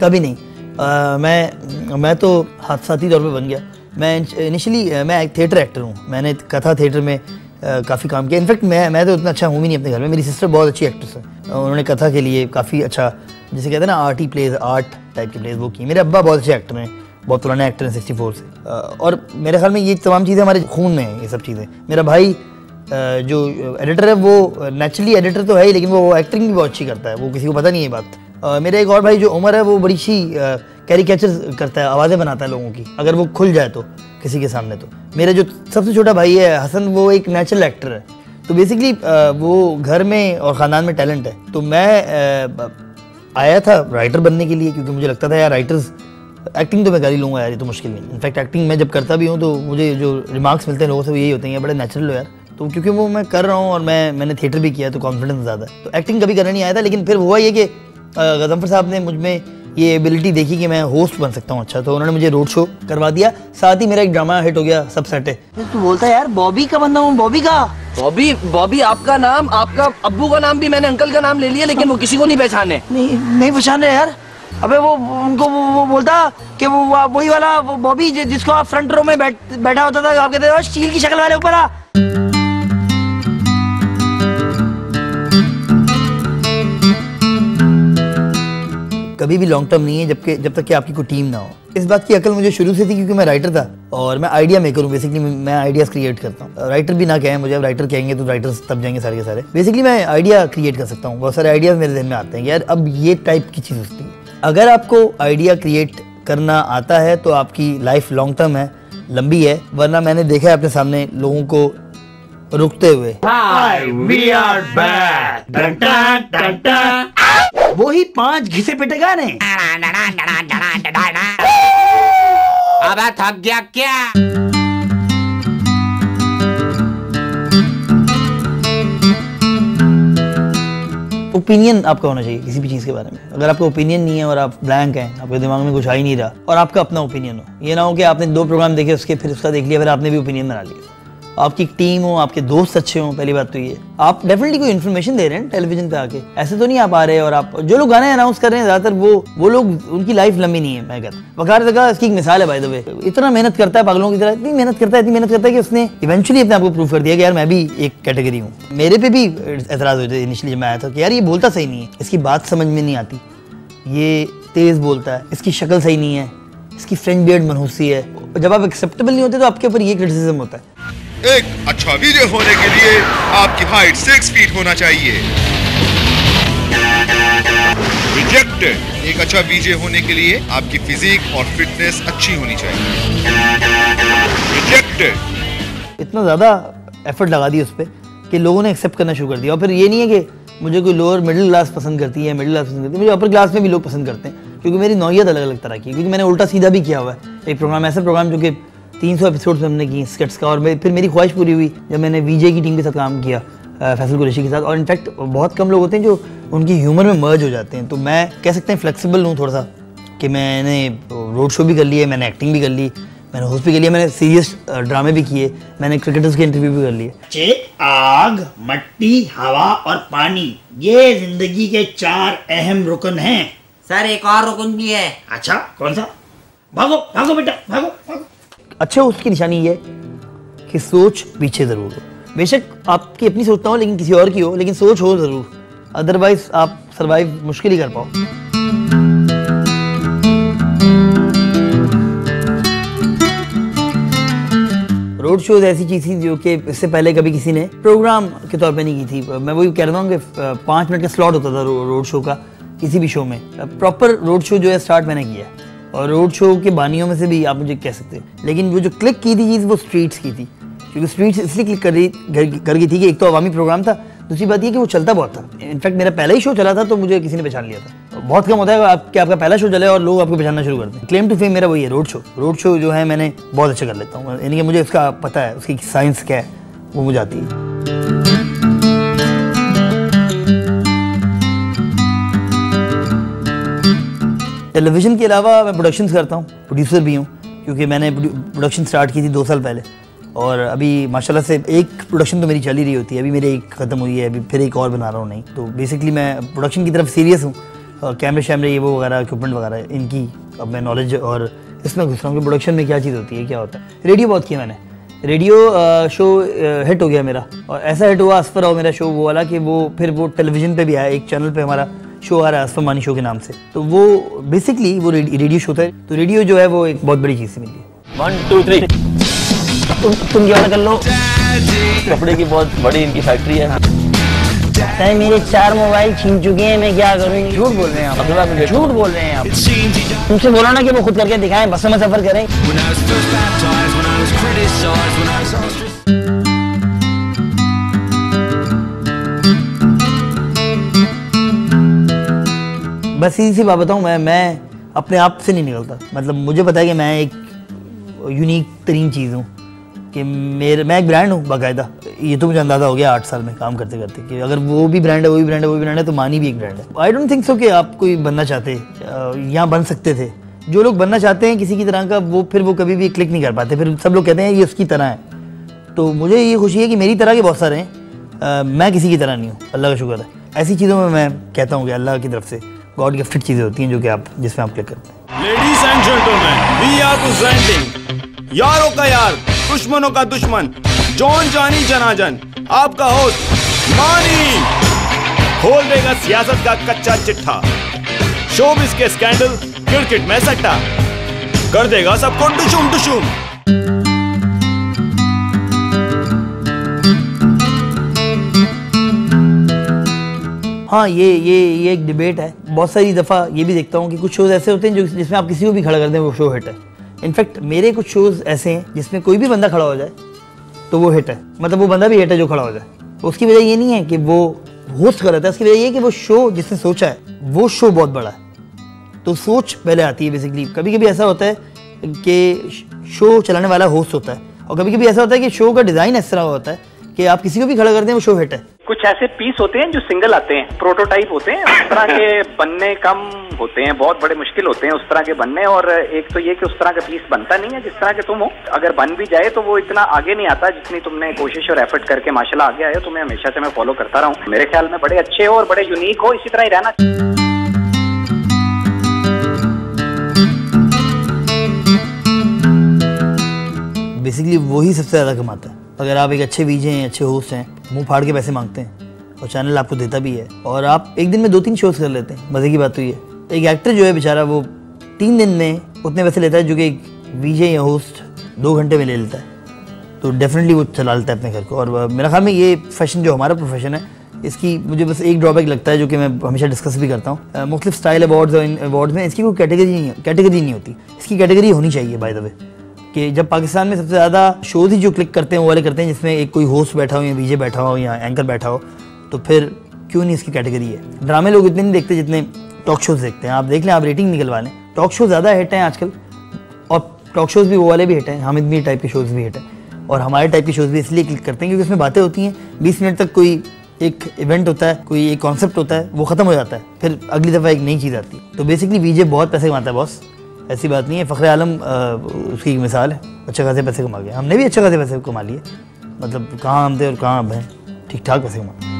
कभी नहीं। मैं तो हादसाती तौर पे बन गया। मैं इनिशियली मैं एक थिएटर एक्टर हूँ, मैंने कथा थिएटर में काफ़ी काम किया। इनफैक्ट मैं तो उतना अच्छा हूँ भी नहीं अपने घर में। मेरी सिस्टर बहुत अच्छी एक्ट्रेस है, उन्होंने कथा के लिए काफ़ी अच्छा, जैसे कहते हैं ना आर्टी प्लेज, आर्ट टाइप के प्लेज वो की। मेरे अब्बा बहुत अच्छे एक्टर हैं, बहुत पुराने एक्टर हैं 64 से। और मेरे ख्याल में ये तमाम चीज़ें हमारे खून में हैं, ये सब चीज़ें। मेरा भाई जो एडिटर है वो नेचुरली एडिटर तो है ही, लेकिन वो एक्टिंग भी बहुत अच्छी करता है, वो किसी को पता नहीं है बात। मेरा एक और भाई जो उमर है, वो बड़ी सी कैरिकेचर करता है, आवाज़ें बनाता है लोगों की, अगर वो खुल जाए तो किसी के सामने। तो मेरा जो सबसे छोटा भाई है हसन, वो एक नेचुरल एक्टर है। तो बेसिकली वो घर में और ख़ानदान में टैलेंट है। तो मैं आया था राइटर बनने के लिए, क्योंकि मुझे लगता था यार राइटर्स, एक्टिंग तो मैं कर ही लूँगा यार, ये तो मुश्किल नहीं। इनफैक्ट एक्टिंग मैं जब करता भी हूँ तो मुझे जो रिमार्क्स मिलते हैं लोगों से वो यही होते हैं, बड़े नेचुरल हो यार। तो क्योंकि वो मैं कर रहा हूँ और मैंने थिएटर भी किया है, तो कॉन्फिडेंस ज़्यादा है। तो एक्टिंग कभी करना नहीं आया था, लेकिन फिर हुआ ये कि गज़नफ़र साहब ने मुझ में ये एबिलिटी देखी कि मैं होस्ट बन सकता हूँ अच्छा, तो उन्होंने मुझे रोड शो करवा दिया। साथ ही मेरा एक ड्रामा हिट हो गया, सब सेट है। तू बोलता है यार बॉबी का बंदा हूँ, बॉबी का। बॉबी आपका नाम, आपका अब्बू का नाम भी मैंने अंकल का नाम ले लिया, लेकिन वो किसी को नहीं पहचाने। नहीं पहचान रहे यार। अबे वो उनको वो बोलता कि वो वही वाला बॉबी जिसको आप फ्रंट रो में बैठा होता था, आप कहते थे स्टील की शक्ल वाले ऊपर आ। कभी भी लॉन्ग टर्म नहीं है जब तक कि आपकी कोई टीम ना हो। इस बात की अकल मुझे शुरू से थी, क्योंकि मैं राइटर था और मैं आइडिया मेकर हूँ। बेसिकली मैं आइडियाज क्रिएट करता हूँ। राइटर भी ना कहें मुझे, अब राइटर कहेंगे तो राइटर्स तब जाएंगे सारे के सारे। बेसिकली मैं आइडिया क्रिएट कर सकता हूँ। बहुत सारे आइडियाज मेरे ज़हन में आते हैं कि यार अब ये टाइप की चीज़ होती है। अगर आपको आइडिया क्रिएट करना आता है तो आपकी लाइफ लॉन्ग टर्म है, लंबी है। वरना मैंने देखा है अपने सामने लोगों को रुकते हुए। We are back. Dun, dun, dun, dun. वो ही 5 घिसे पिटे गाने। अब थक गया क्या? ओपिनियन आपका होना चाहिए किसी भी चीज़ के बारे में। अगर आपका ओपिनियन नहीं है और आप ब्लैंक हैं, आपके दिमाग में कुछ आ ही नहीं रहा, और आपका अपना ओपिनियन हो, ये ना हो कि आपने 2 प्रोग्राम देखे, फिर उसका देख लिया, फिर आपने भी ओपिनियन बना लिया। आपकी टीम हो, आपके दोस्त अच्छे हों, पहली बात तो ये। आप डेफिनेटली कोई इन्फॉर्मेशन दे रहे हैं टेलीविजन पे आके, ऐसे तो नहीं आप आ रहे हैं। और आप जो लोग गाने अनाउंस कर रहे हैं ज़्यादातर वो लोग, उनकी लाइफ लंबी नहीं है। मैं कहता वकार जगह इसकी एक मिसाल है, बाय द वे। इतना मेहनत करता है पागलों की तरह, इतनी मेहनत करता है कि उसने इवेंचुअली अपने आप को प्रूव कर दिया कि यार मैं भी एक कैटेगरी हूँ। मेरे पे भी एतराज़ हुए थे इनिशियली जब मैं आया था कि यार ये बोलता सही नहीं है, इसकी बात समझ में नहीं आती, ये तेज़ बोलता है, इसकी शक्ल सही नहीं है, इसकी फ्रेंच बियर्ड मनहूसी है। जब आप एक्सेप्टेबल नहीं होते तो आपके ऊपर ये क्रिटिसिज्म होता है। एक अच्छा वीजे होने के लिए आपकी हाइट 6 फीट होना चाहिए। रिजेक्टेड। एक अच्छा वीजे होने के लिए आपकी फिजिक और फिटनेस अच्छी होनी चाहिए। रिजेक्टेड। इतना ज़्यादा एफर्ट लगा दी उस पर कि लोगों ने एक्सेप्ट करना शुरू कर दिया। और फिर ये नहीं है कि मुझे कोई लोअर मिडिल क्लास पसंद करती है, मिडिल क्लास पसंद करती है, मुझे अपर क्लास में भी लोग पसंद करते हैं, क्योंकि मेरी नौयत अलग अलग तरह की। क्योंकि मैंने उल्टा सीधा भी किया हुआ है। एक प्रोग्राम, ऐसा प्रोग्राम जो कि 300 एपिसोड्स में हमने की स्किट्स का। और फिर मेरी ख्वाहिश पूरी हुई जब मैंने वीजे की टीम के साथ काम किया, फैसल कुरैशी के साथ। और इनफैक्ट बहुत कम लोग होते हैं जो उनकी ह्यूमर में मर्ज हो जाते हैं। तो मैं कह सकते हैं फ्लेक्सिबल हूँ थोड़ा सा, कि मैंने रोड शो भी कर लिए, मैंने एक्टिंग भी कर ली, मैंने होस्ट भी कर लिया, मैंने सीरियस ड्रामे भी किए, मैंने क्रिकेटर्स के इंटरव्यू भी कर लिए। आग, मट्टी, हवा और पानी, ये जिंदगी के 4 अहम रुकन हैं। सर एक और रुकन भी है। अच्छा, कौन सा? भागो भागो बेटा, भागो भागो। अच्छा, उसकी निशानी ये कि सोच पीछे ज़रूर हो। बेशक आपकी अपनी सोच ना हो, लेकिन किसी और की हो, लेकिन सोच हो ज़रूर, अदरवाइज आप सर्वाइव मुश्किल ही कर पाओ। रोड शोज ऐसी चीज़ थी जो कि इससे पहले कभी किसी ने प्रोग्राम के तौर पे नहीं की थी। मैं वही कह रहा हूँ कि 5 मिनट का स्लॉट होता था रोड शो का किसी भी शो में। प्रॉपर रोड शो जो है स्टार्ट मैंने किया, और रोड शो के बानियों में से भी आप मुझे कह सकते हैं। लेकिन वो जो क्लिक की थी चीज़, वो स्ट्रीट्स की थी, क्योंकि स्ट्रीट्स इसलिए क्लिक कर गई थी कि एक तो अवामी प्रोग्राम था, दूसरी बात ये कि वो चलता बहुत था। इनफैक्ट मेरा पहला ही शो चला था तो मुझे किसी ने पहचान लिया था। बहुत कम होता है आपका पहला शो चले और लोग आपको पहचानना शुरू करते हैं। क्लेम टू फेम मेरा वही है, रोड शो। रोड शो जो है मैंने बहुत अच्छा कर लेता हूँ, यानी कि मुझे उसका पता है, उसकी साइंस क्या है वो मुझे आती है। टेलीविज़न के अलावा मैं प्रोडक्शंस करता हूँ, प्रोड्यूसर भी हूँ, क्योंकि मैंने प्रोडक्शन स्टार्ट की थी 2 साल पहले, और अभी माशाल्लाह से एक प्रोडक्शन तो मेरी चल ही रही होती है। अभी मेरी एक ख़त्म हुई है, अभी फिर एक और बना रहा हूँ। नहीं तो बेसिकली मैं प्रोडक्शन की तरफ सीरियस हूँ। कैमरे शैमरे ये वो वगैरह इक्विपमेंट वगैरह इनकी अब मैं नॉलेज और इसमें घुस रहा हूँ कि प्रोडक्शन में क्या चीज़ होती है, क्या होता है। रेडियो बहुत किया मैंने, रेडियो शो हिट हो गया मेरा, और ऐसा हिट हुआ असफर आओ मेरा शो वो वाला कि वो फिर वो टेलीविज़न पे भी आया, एक चैनल पे हमारा शो आ रहा है असफर मानी शो के नाम से। तो वो बेसिकली वो रेडियो शो था, तो रेडियो जो है वो एक बहुत बड़ी चीज़ से मिली है। 1 2 3 तुम क्या कर लो, कपड़े की बहुत बड़ी इनकी फैक्ट्री है। चाहे मेरे 4 मोबाइल छीन चुके हैं, मैं क्या करूँ। झूठ बोल रहे हैं आप, झूठ बोल रहे हैं आप। तुमसे बोला ना कि वो खुद करके दिखाएं, बसों में सफर करें। बस सीधी सी बात बताऊँ, मैं अपने आप से नहीं निकलता। मतलब मुझे पता है कि मैं एक यूनिक तरीन चीज़ हूँ कि मैं एक ब्रांड हूँ बाकायदा। ये तो मुझे अंदाज़ा हो गया 8 साल में काम करते करते कि अगर वो भी ब्रांड है, वो भी ब्रांड है, वो भी ब्रांड है, तो मानी भी एक ब्रांड है। आई डोंट थिंक सो कि आप कोई बनना चाहते यहाँ बन सकते थे। जो लोग बनना चाहते हैं किसी की तरह का, वो फिर वो कभी भी क्लिक नहीं कर पाते। फिर सब लोग कहते हैं ये उसकी तरह है। तो मुझे ये खुशी है कि मेरी तरह के बहुत सारे हैं, मैं किसी की तरह नहीं हूँ, अल्लाह का शुक्र है। ऐसी चीज़ों में मैं कहता हूँ कि अल्लाह की तरफ से गॉड गिफ्टेड चीज़ें होती हैं जो कि आप जिसमें आप क्लिक करते हैं। Ladies and gentleman, we are presenting यारों का यार, दुश्मनों का दुश्मन, जॉन जानी जनाजन, आपका होस्ट मानी खोल देगा सियासत का कच्चा चिट्ठा, शोबिज़ के स्कैंडल, क्रिकेट में सट्टा, कर देगा सबको डुशुम डुशुम। हाँ, ये एक डिबेट है। बहुत सारी दफ़ा ये भी देखता हूँ कि कुछ शोज़ ऐसे होते हैं जो जिसमें आप किसी को भी खड़ा कर दें वो शो हिट है। इनफैक्ट मेरे कुछ शोज़ ऐसे हैं जिसमें कोई भी बंदा खड़ा हो जाए तो वो हिट है। मतलब वो बंदा भी हिट है जो खड़ा हो जाए। उसकी वजह ये नहीं है कि वो होस्ट कर रहा था, उसकी वजह ये है कि वो शो जिसने सोचा है वो शो बहुत बड़ा है, तो सोच पहले आती है बेसिकली। कभी कभी ऐसा होता है कि शो चलाने वाला होस्ट होता है, और कभी कभी ऐसा होता है कि शो का डिज़ाइन इस तरह होता है कि आप किसी को भी खड़ा कर दें वो शो हिट है। कुछ ऐसे पीस होते हैं जो सिंगल आते हैं, प्रोटोटाइप होते हैं, उस तरह के बनने कम होते हैं, बहुत बड़े मुश्किल होते हैं उस तरह के बनने। और एक तो ये कि उस तरह का पीस बनता नहीं है जिस तरह के तुम हो। अगर बन भी जाए तो वो इतना आगे नहीं आता जितनी तुमने कोशिश और एफर्ट करके माशाल्लाह आगे आए हो। तुम्हें हमेशा से मैं फॉलो करता रहा हूँ। मेरे ख्याल में बड़े अच्छे हो और बड़े यूनिक हो, इसी तरह ही रहना। बेसिकली वही सबसे ज़्यादा कमाता है। अगर आप एक अच्छे वीजे हैं, अच्छे होस्ट हैं, मुंह फाड़ के पैसे मांगते हैं और चैनल आपको देता भी है, और आप एक दिन में 2-3 शोज़ कर लेते हैं, मज़े की बात तो ये। एक एक्टर जो है बेचारा वो 3 दिन में उतने पैसे लेता है जो कि एक वीजे या होस्ट 2 घंटे में ले लेता है। तो डेफिनेटली वो चला लेता है अपने घर को। और मेरा ख्याल में ये फैशन जो हमारा प्रोफेशन है, इसकी मुझे बस एक ड्रॉबैक लगता है जो कि मैं हमेशा डिस्कस भी करता हूँ। मुख्तलिफ स्टाइल अवार्ड्स और इन अवार्ड्स में इसकी कोई कैटेगरी नहीं होती। इसकी कैटेगरी होनी चाहिए बाय द वे, कि जब पाकिस्तान में सबसे ज़्यादा शोज़ ही जो क्लिक करते हैं वो वाले करते हैं जिसमें एक कोई होस्ट बैठा हो या वीजे बैठा हो या एंकर बैठा हो, तो फिर क्यों नहीं इसकी कैटेगरी है। ड्रामे लोग इतने नहीं देखते जितने टॉक शोज़ देखते हैं। आप देख लें, आप रेटिंग निकलवा लें, टॉक शो ज़्यादा हिट हैं आजकल, और टॉक शोज़ भी वो वाले भी हिट हैं, हामिद मीर टाइप के शोज़ भी हिट हैं, और हमारे टाइप के शोज़ भी इसलिए क्लिक करते हैं क्योंकि उसमें बातें होती हैं। 20 मिनट तक कोई एक इवेंट होता है, कोई एक कॉन्सेप्ट होता है, वो ख़त्म हो जाता है, फिर अगली दफ़ा एक नई चीज़ आती है। तो बेसिकली वीजे बहुत पैसे कमाता है बॉस, ऐसी बात नहीं है। फ़खरे आलम उसकी एक मिसाल है, अच्छे खासे पैसे कमा गया। हमने भी अच्छे खासे पैसे कमा लिए, मतलब कहाँ हम थे और कहाँ अब हैं, ठीक ठाक पैसे कमा।